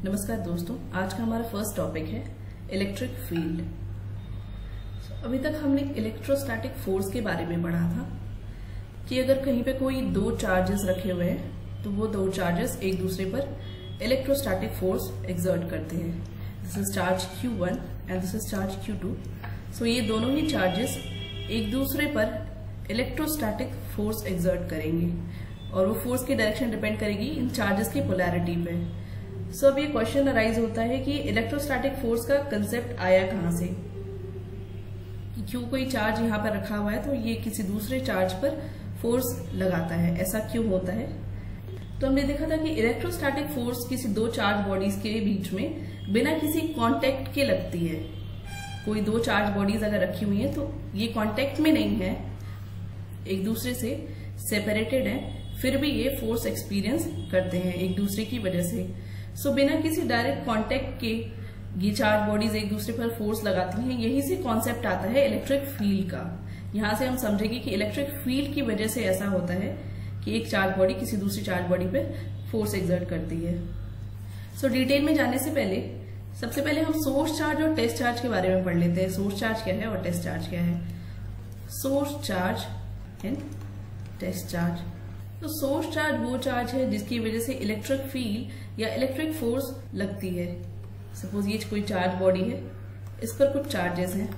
नमस्कार दोस्तों, आज का हमारा फर्स्ट टॉपिक है इलेक्ट्रिक फील्ड। अभी तक हमने इलेक्ट्रोस्टैटिक फोर्स के बारे में पढ़ा था कि अगर कहीं पे कोई दो चार्जेस रखे हुए हैं तो वो दो चार्जेस एक दूसरे पर इलेक्ट्रोस्टैटिक फोर्स एक्सर्ट करते हैं। This is charge Q1 and this is charge Q2। सो ये दोनों ही चार्जेस एक दूसरे पर इलेक्ट्रोस्टैटिक फोर्स एक्सर्ट करेंगे और वो फोर्स की डायरेक्शन डिपेंड करेगी इन चार्जेस की पोलैरिटी पे। सो अब ये क्वेश्चन अराइज होता है कि इलेक्ट्रोस्टैटिक फोर्स का कंसेप्ट आया कहां से, कि क्यों कोई चार्ज यहाँ पर रखा हुआ है तो ये किसी दूसरे चार्ज पर फोर्स लगाता है, ऐसा क्यों होता है। तो हमने देखा था कि इलेक्ट्रोस्टैटिक फोर्स किसी दो चार्ज बॉडीज के बीच में बिना किसी कांटेक्ट के लगती है। कोई दो चार्ज बॉडीज अगर रखी हुई है तो ये कांटेक्ट में नहीं है, एक दूसरे से सेपरेटेड है, फिर भी ये फोर्स एक्सपीरियंस करते हैं एक दूसरे की वजह से। सो बिना किसी डायरेक्ट कांटेक्ट के ये चार्ज बॉडीज एक दूसरे पर फोर्स लगाती हैं। यही से कॉन्सेप्ट आता है इलेक्ट्रिक फील्ड का। यहां से हम समझेंगे कि इलेक्ट्रिक फील्ड की वजह से ऐसा होता है कि एक चार्ज बॉडी किसी दूसरी चार्ज बॉडी पे फोर्स एक्सर्ट करती है। सो डिटेल में जाने से पहले सबसे पहले हम सोर्स चार्ज और टेस्ट चार्ज के बारे में पढ़ लेते हैं। सोर्स चार्ज क्या है और टेस्ट चार्ज क्या है। Source charge and test charge. तो सोर्स चार्ज वो चार्ज है जिसकी वजह से इलेक्ट्रिक फील्ड या इलेक्ट्रिक फोर्स लगती है। सपोज ये कोई चार्ज बॉडी है, इस पर कुछ चार्जेस हैं,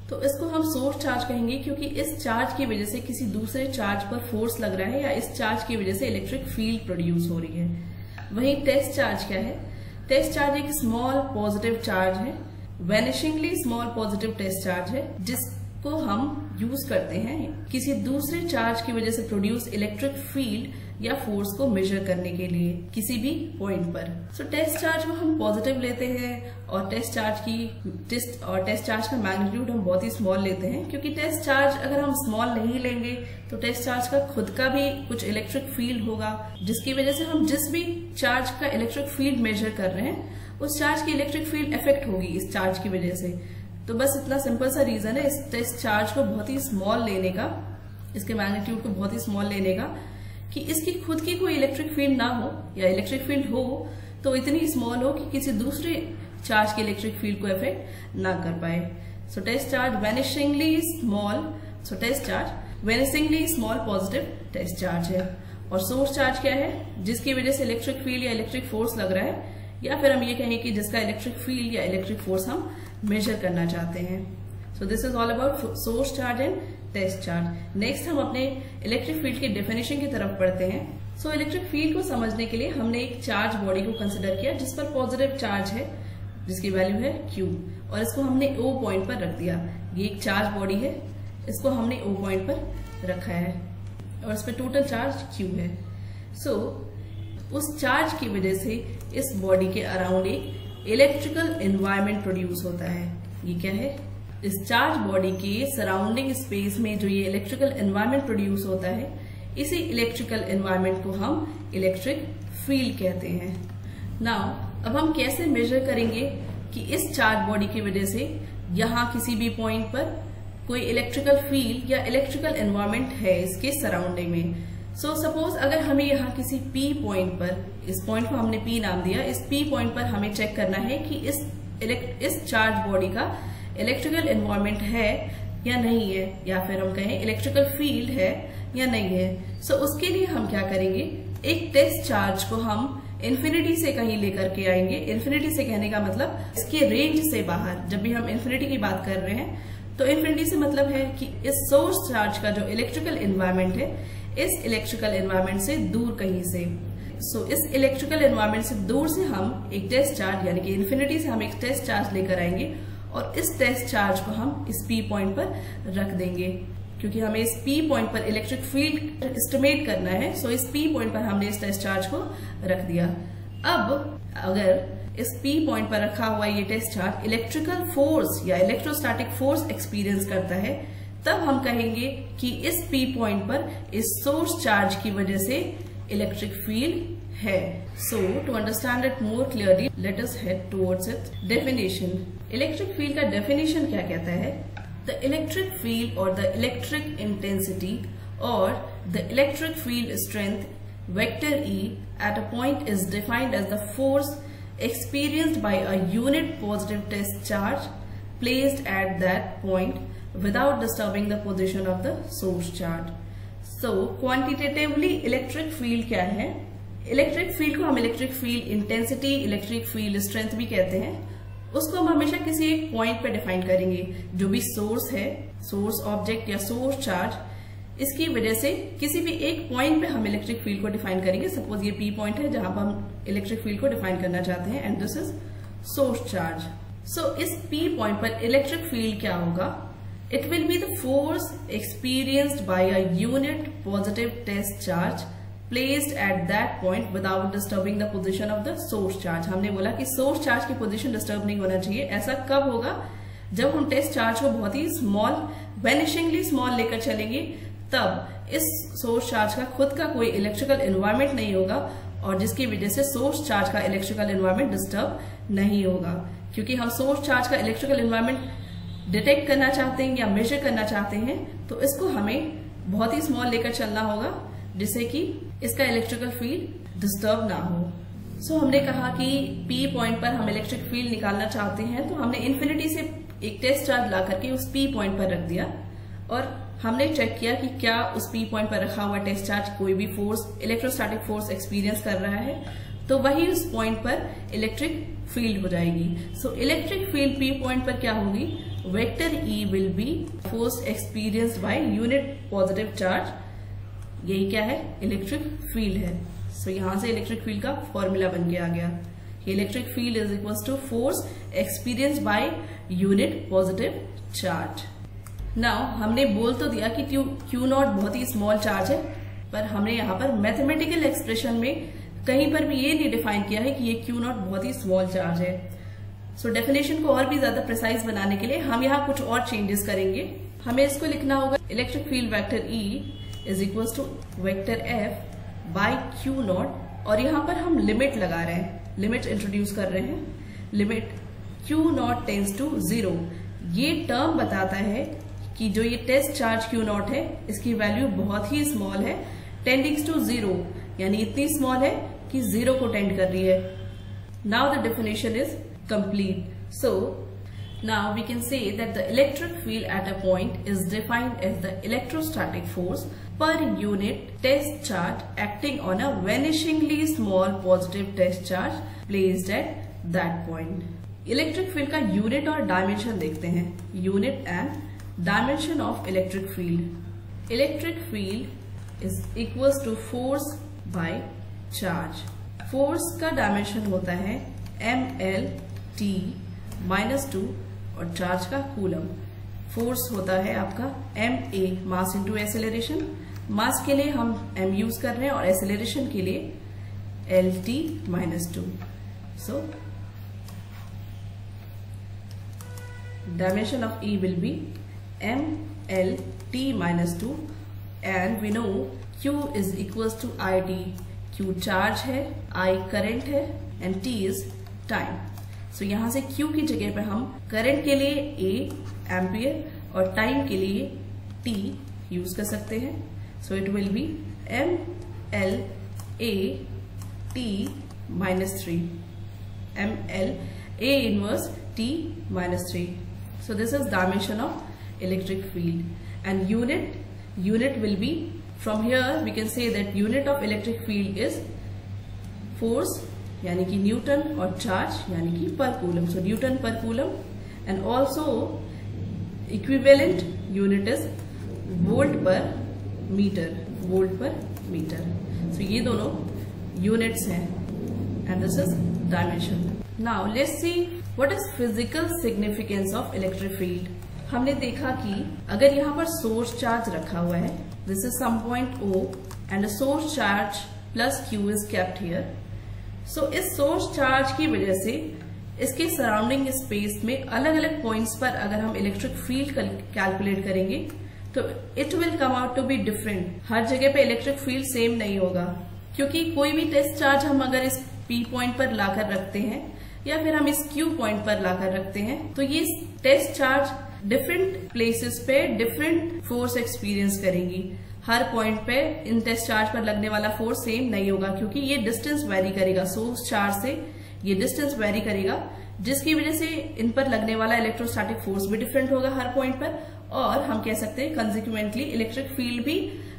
तो इसको हम सोर्स चार्ज कहेंगे क्योंकि इस चार्ज की वजह से किसी दूसरे चार्ज पर फोर्स लग रहा है या इस चार्ज की वजह से इलेक्ट्रिक फील्ड प्रोड्यूस हो रही है। वहीं टेस्ट चार्ज क्या है। टेस्ट चार्ज एक स्मॉल पॉजिटिव चार्ज है, वैनिशिंगली स्मॉल पॉजिटिव टेस्ट चार्ज है, जिसको हम यूज करते हैं किसी दूसरे चार्ज की वजह से प्रोड्यूस इलेक्ट्रिक फील्ड या फोर्स को मेजर करने के लिए किसी भी पॉइंट पर। सो टेस्ट चार्ज को हम पॉजिटिव लेते हैं और टेस्ट चार्ज का मैग्नीट्यूड हम बहुत ही स्मॉल लेते हैं, क्योंकि टेस्ट चार्ज अगर हम स्मॉल नहीं लेंगे तो टेस्ट चार्ज का खुद का भी कुछ इलेक्ट्रिक फील्ड होगा, जिसकी वजह से हम जिस भी चार्ज का इलेक्ट्रिक फील्ड मेजर कर रहे हैं उस चार्ज की इलेक्ट्रिक फील्ड इफेक्ट होगी इस चार्ज की वजह से। तो बस इतना सिंपल सा रीजन है इस टेस्ट चार्ज को बहुत ही स्मॉल लेने का, इसके मैग्नीट्यूड को बहुत ही स्मॉल लेने का, कि इसकी खुद की कोई इलेक्ट्रिक फील्ड ना हो या इलेक्ट्रिक फील्ड हो तो इतनी स्मॉल हो कि किसी दूसरे चार्ज की इलेक्ट्रिक फील्ड को इफेक्ट ना कर पाए। So test charge vanishingly small, so test charge vanishingly small positive test charge है। और सोर्स चार्ज क्या है, जिसकी वजह से इलेक्ट्रिक फील्ड या इलेक्ट्रिक फोर्स लग रहा है, या फिर हम ये कहें कि जिसका इलेक्ट्रिक फील्ड या इलेक्ट्रिक फोर्स हम मेजर करना चाहते हैं। So this is all about source charge and test charge. Next हम अपने इलेक्ट्रिक फील्ड की डेफिनेशन की तरफ पढ़ते हैं। सो इलेक्ट्रिक फील्ड को समझने के लिए हमने एक चार्ज बॉडी को कंसिडर किया जिस पर पॉजिटिव चार्ज है, जिसकी वैल्यू है Q, और इसको हमने O पॉइंट पर रख दिया। ये एक चार्ज बॉडी है, इसको हमने O पॉइंट पर रखा है और इस पर टोटल चार्ज Q है। सो उस चार्ज की वजह से इस बॉडी के अराउंड एक इलेक्ट्रिकल एनवायरमेंट प्रोड्यूस होता है। ये क्या है, इस चार्ज बॉडी के सराउंडिंग स्पेस में जो ये इलेक्ट्रिकल एनवायरमेंट प्रोड्यूस होता है, इसी इलेक्ट्रिकल एनवायरमेंट को हम इलेक्ट्रिक फील्ड कहते हैं। नाउ अब हम कैसे मेजर करेंगे कि इस चार्ज बॉडी की वजह से यहाँ किसी भी पॉइंट पर कोई इलेक्ट्रिकल फील्ड या इलेक्ट्रिकल एनवायरमेंट है इसके सराउंडिंग में। सो सपोज अगर हमें यहाँ किसी P पॉइंट पर, इस पॉइंट को हमने P नाम दिया, इस P पॉइंट पर हमें चेक करना है कि इस चार्ज बॉडी का इलेक्ट्रिकल एनवायरमेंट है या नहीं है, या फिर हम कहें इलेक्ट्रिकल फील्ड है या नहीं है। सो उसके लिए हम क्या करेंगे, एक टेस्ट चार्ज को हम इन्फिनिटी से कहीं लेकर के आएंगे। इन्फिनिटी से कहने का मतलब इसके रेंज से बाहर। जब भी हम इन्फिनिटी की बात कर रहे हैं तो इन्फिनिटी से मतलब है कि इस सोर्स चार्ज का जो इलेक्ट्रिकल एनवायरमेंट है, इस इलेक्ट्रिकल एनवायरमेंट से दूर कहीं से। सो इस इलेक्ट्रिकल एनवायरमेंट से दूर से हम एक टेस्ट चार्ज, यानी कि इन्फिनिटी से हम एक टेस्ट चार्ज लेकर आएंगे और इस टेस्ट चार्ज को हम इस P पॉइंट पर रख देंगे, क्योंकि हमें इस P पॉइंट पर इलेक्ट्रिक फील्ड एस्टिमेट करना है। सो इस P पॉइंट पर हमने इस टेस्ट चार्ज को रख दिया। अब अगर इस P पॉइंट पर रखा हुआ ये टेस्ट चार्ज इलेक्ट्रिकल फोर्स या इलेक्ट्रोस्टैटिक फोर्स एक्सपीरियंस करता है, तब हम कहेंगे कि इस P पॉइंट पर इस सोर्स चार्ज की वजह से इलेक्ट्रिक फील्ड है। So to understand it more clearly let us head towards its definition. Electric field का डेफिनेशन क्या कहता है, द इलेक्ट्रिक फील्ड और द इलेक्ट्रिक इंटेंसिटी और the electric field strength vector E at a point is defined as the force experienced by a unit positive test charge placed at that point without disturbing the position of the source charge. So quantitatively electric field क्या है? Electric field को हम electric field intensity, electric field strength भी कहते हैं। उसको हम हमेशा किसी एक पॉइंट पे डिफाइन करेंगे। जो भी सोर्स है, सोर्स ऑब्जेक्ट या सोर्स चार्ज, इसकी वजह से किसी भी एक पॉइंट पे हम इलेक्ट्रिक फील्ड को डिफाइन करेंगे। सपोज ये पी पॉइंट है जहां पर हम इलेक्ट्रिक फील्ड को डिफाइन करना चाहते हैं and this is source charge. So इस पी पॉइंट पर इलेक्ट्रिक फील्ड क्या होगा? It will be the force experienced by a unit positive test charge placed at that point without disturbing the position of the source charge। हमने बोला कि source charge की position disturb नहीं होना चाहिए। ऐसा कब होगा? जब हम टेस्ट चार्ज को बहुत ही स्मॉल, वेनिशिंगली स्मॉल लेकर चलेंगे, तब इस सोर्स चार्ज का खुद का कोई इलेक्ट्रिकल एनवायरमेंट नहीं होगा और जिसकी वजह से सोर्स चार्ज का इलेक्ट्रिकल एनवायरमेंट डिस्टर्ब नहीं होगा। क्योंकि हम सोर्स चार्ज का इलेक्ट्रिकल एनवायरमेंट डिटेक्ट करना चाहते हैं या मेजर करना चाहते हैं, तो इसको हमें बहुत ही स्मॉल लेकर चलना होगा जिससे कि इसका इलेक्ट्रिकल फील्ड डिस्टर्ब ना हो। सो हमने कहा कि P पॉइंट पर हम इलेक्ट्रिक फील्ड निकालना चाहते हैं, तो हमने इन्फिनिटी से एक टेस्ट चार्ज ला करके उस P पॉइंट पर रख दिया और हमने चेक किया कि क्या उस P पॉइंट पर रखा हुआ टेस्ट चार्ज कोई भी फोर्स, इलेक्ट्रोस्टैटिक फोर्स एक्सपीरियंस कर रहा है, तो वही उस पॉइंट पर इलेक्ट्रिक फील्ड हो जाएगी। So electric field P point पर क्या होगी? Vector E will be force experienced bye unit positive charge. यही क्या है? इलेक्ट्रिक फील्ड है। सो यहां से इलेक्ट्रिक फील्ड का फॉर्मूला बन के आ गया। Electric field is equal to force experience by unit positive charge. Now हमने बोल तो दिया कि क्यू नॉट बहुत ही स्मॉल चार्ज है, पर हमने यहाँ पर मैथमेटिकल एक्सप्रेशन में कहीं पर भी ये नहीं डिफाइन किया है कि ये क्यू नॉट बहुत ही स्मॉल चार्ज है। सो डेफिनेशन को और भी ज्यादा प्रिसाइज बनाने के लिए हम यहाँ कुछ और चेंजेस करेंगे। हमें इसको लिखना होगा electric field vector E is equal to vector F by Q not, और यहाँ पर हम लिमिट लगा रहे हैं, लिमिट इंट्रोड्यूस कर रहे हैं। Limit Q not tends to 0। ये टर्म बताता है कि जो ये टेस्ट चार्ज क्यू नॉट है इसकी वैल्यू बहुत ही स्मॉल है, टेंडिंग्स टू 0, यानी इतनी स्मॉल है कि 0 को टेंड कर रही है। Now the definition is complete. So now we can say that the electric field at a point is defined as the electrostatic force per unit test charge acting on a vanishingly small positive test charge placed at that point। Electric field का unit और dimension देखते हैं। Unit and dimension of electric field. Electric field is equals to force by charge. Force का dimension होता है mL/T -2 और charge का coulomb. Force होता है आपका ma, मास इंटू एक्सेलरेशन। मास के लिए हम m यूज कर रहे हैं और एक्सेलरेशन के लिए LT -2। So dimension of E will be mL/T -2 and we know Q is equals to IT। Q charge है, I करंट है and T is टाइम। सो यहां से Q की जगह पे हम करंट के लिए A एम्पियर और टाइम के लिए T यूज कर सकते हैं। So it will B mL/A/T -3, mL/A inverse T -3। So this is dimension of electric field and unit will be, from here we can say that unit of electric field is force यानी कि Newton और charge यानी कि पर coulomb. सो Newton पर coulomb and also equivalent unit is volt पर metre, volt पर metre. सो ये दोनों यूनिट्स हैं and this is dimension. Now let's see what is physical significance of electric field. हमने देखा कि अगर यहाँ पर सोर्स चार्ज रखा हुआ है, this is some point O and source charge plus Q is kept here. So इस सोर्स चार्ज की वजह से इसके सराउंडिंग स्पेस में अलग अलग पॉइंट्स पर अगर हम इलेक्ट्रिक फील्ड कैलकुलेट करेंगे तो it will come out to be different. हर जगह पे इलेक्ट्रिक फील्ड सेम नहीं होगा, क्योंकि कोई भी टेस्ट चार्ज हम अगर इस P पॉइंट पर लाकर रखते हैं या फिर हम इस Q पॉइंट पर लाकर रखते हैं तो ये टेस्ट चार्ज डिफरेंट प्लेसेस पे डिफरेंट फोर्स एक्सपीरियंस करेंगी। हर पॉइंट पे इन टेस्ट चार्ज पर लगने वाला फोर्स सेम नहीं होगा, क्योंकि ये डिस्टेंस वेरी करेगा सोर्स चार्ज से ये डिस्टेंस वेरी करेगा, जिसकी वजह से इन पर लगने वाला इलेक्ट्रोस्टैटिक फोर्स भी डिफरेंट होगा हर पॉइंट पर, और हम कह सकते हैं कंसिक्वेंटली इलेक्ट्रिक फील्ड भी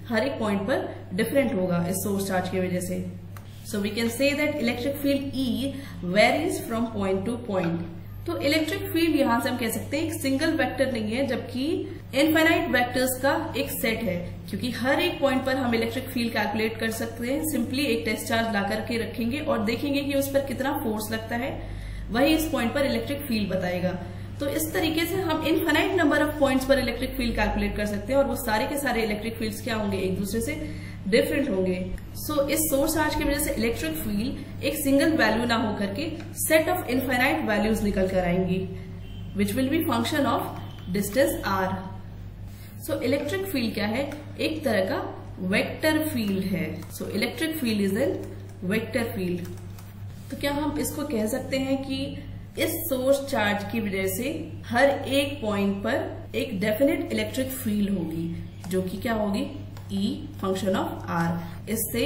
हर एक पॉइंट पर डिफरेंट होगा इस सोर्स चार्ज की वजह से। So we can say that electric field E varies from point to point. तो इलेक्ट्रिक फील्ड यहां से हम कह सकते हैं एक सिंगल वेक्टर नहीं है, जबकि इनफाइनाइट वेक्टर्स का एक सेट है, क्योंकि हर एक पॉइंट पर हम इलेक्ट्रिक फील्ड कैलकुलेट कर सकते हैं। सिंपली एक टेस्ट चार्ज ला करके रखेंगे और देखेंगे कि उस पर कितना फोर्स लगता है, वही इस पॉइंट पर इलेक्ट्रिक फील्ड बताएगा। तो इस तरीके से हम इनफाइनाइट नंबर ऑफ पॉइंट्स पर इलेक्ट्रिक फील्ड कैलकुलेट कर सकते हैं, और वो सारे के सारे इलेक्ट्रिक फील्ड्स क्या होंगे, एक दूसरे से डिफरेंट होंगे। सो इस सोर्स चार्ज की वजह से इलेक्ट्रिक फील्ड एक सिंगल वैल्यू ना होकर के सेट ऑफ इनफाइनाइट वैल्यूज निकल कर आएंगी, which will be function of distance r। So electric field क्या है, एक तरह का वेक्टर फील्ड है। So electric field is an vector field. तो क्या हम इसको कह सकते हैं कि इस सोर्स चार्ज की वजह से हर एक पॉइंट पर एक डेफिनेट इलेक्ट्रिक फील्ड होगी, जो कि क्या होगी, E फंक्शन ऑफ R। इससे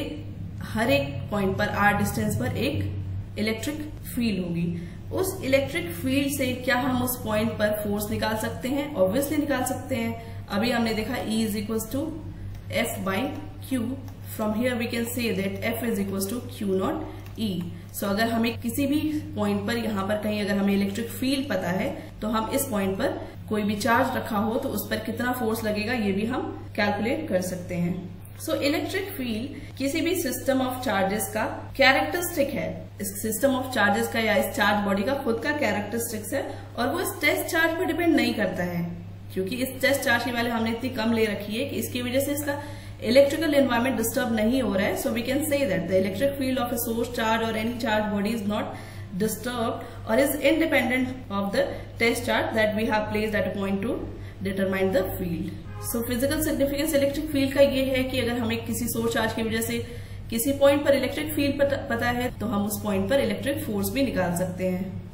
हर एक पॉइंट पर R डिस्टेंस पर एक इलेक्ट्रिक फील्ड होगी। उस इलेक्ट्रिक फील्ड से क्या हम उस पॉइंट पर फोर्स निकाल सकते हैं? ऑब्वियसली निकाल सकते हैं। अभी हमने देखा E is equal to F by Q। From here we can say that F is equal to Q not E। So अगर हमें किसी भी पॉइंट पर, यहाँ पर कहीं अगर हमें इलेक्ट्रिक फील्ड पता है, तो हम इस पॉइंट पर कोई भी चार्ज रखा हो तो उस पर कितना फोर्स लगेगा ये भी हम कैलकुलेट कर सकते हैं। सो इलेक्ट्रिक फील्ड किसी भी सिस्टम ऑफ चार्जेस का कैरेक्टरिस्टिक है। इस सिस्टम ऑफ चार्जेस का या इस चार्ज बॉडी का खुद का कैरेक्टरिस्टिक्स है, और वो इस टेस्ट चार्ज पर डिपेंड नहीं करता है, क्योंकि इस टेस्ट चार्ज की वैल्यू हमने इतनी कम ले रखी है कि इसकी वजह से इसका इलेक्ट्रिकल एनवायरमेंट डिस्टर्ब नहीं हो रहा है। So we can say that the electric field of a source charge और any charge body is not disturbed or is independent of the test charge that we have placed at a point to determine the field. So physical significance electric field का ये है कि अगर हमें किसी source charge की वजह से किसी पॉइंट पर इलेक्ट्रिक फील्ड पता है, तो हम उस पॉइंट पर इलेक्ट्रिक फोर्स भी निकाल सकते हैं।